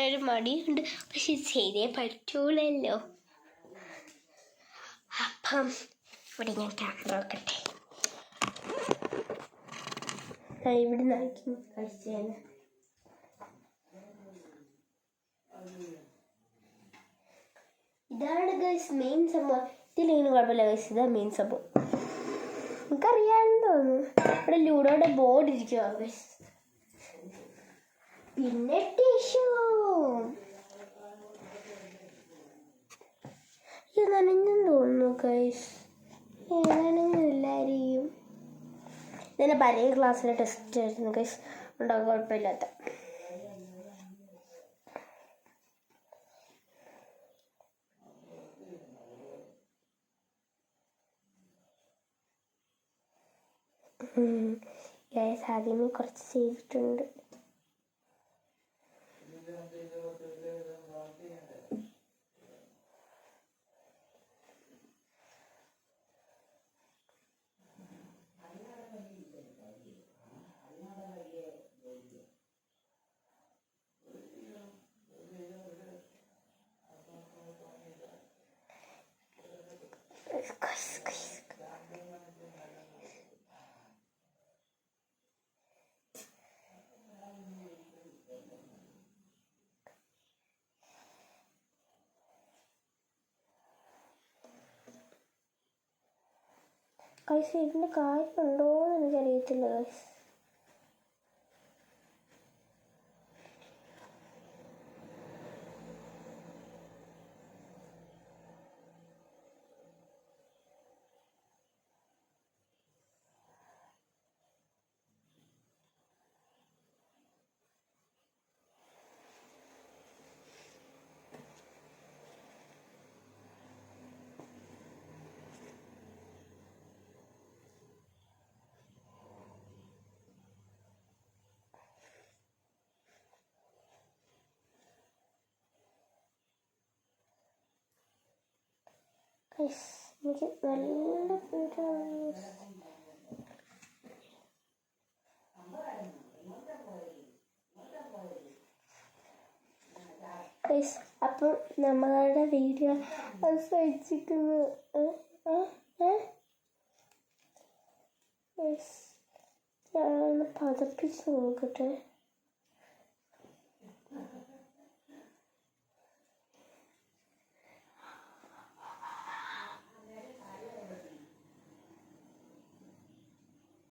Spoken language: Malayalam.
ഒരു മടിയുണ്ട്, പക്ഷെ ചെയ്തേ പറ്റൂലല്ലോ. അപ്പം ഇവിടെ ഞാൻ ക്യാമറ നോക്കട്ടെ. ഇവിടെ നോക്കി കഴിച്ചാണ്. ഇതാണ് ഗൈസ് മെയിൻ സംഭവം. ഇതിലിങ്ങനെ കുഴപ്പമില്ല ഗൈസ്, ഇതാണ് മെയിൻ സംഭവം. നമുക്കറിയാമെന്ന് തോന്നുന്നു. ഇവിടെ ലൂഡോയുടെ ബോർഡ് ഇരിക്കുക ഗൈസ്. പിന്നെ ടിഷ്യൂ. ഇത് നനഞ്ഞെന്ന് തോന്നുന്നു ഗൈസ്. നനഞ്ഞില്ലായിരിക്കും. ഇതെന്നെ പഴയ ക്ലാസ്സിലെ ടെസ്റ്റ് ആയിരുന്നു ഗൈസ്. ഉണ്ടാകും കുഴപ്പമില്ലാത്ത. ഗൈസ് ആദ്യമേ കുറച്ച് ചെയ്തിട്ടുണ്ട്. ഗൈസ് ഇതിൻ്റെ കാര്യമുണ്ടോ എന്ന് എനിക്കറിയത്തില്ല ഗൈസ്. എനിക്ക് നല്ല പേരാണ്. അപ്പം നമ്മളുടെ വീഡിയോ അവസാനിച്ചിരിക്കുന്നു. ഞാനൊന്ന് പതപ്പിച്ച് നോക്കട്ടെ.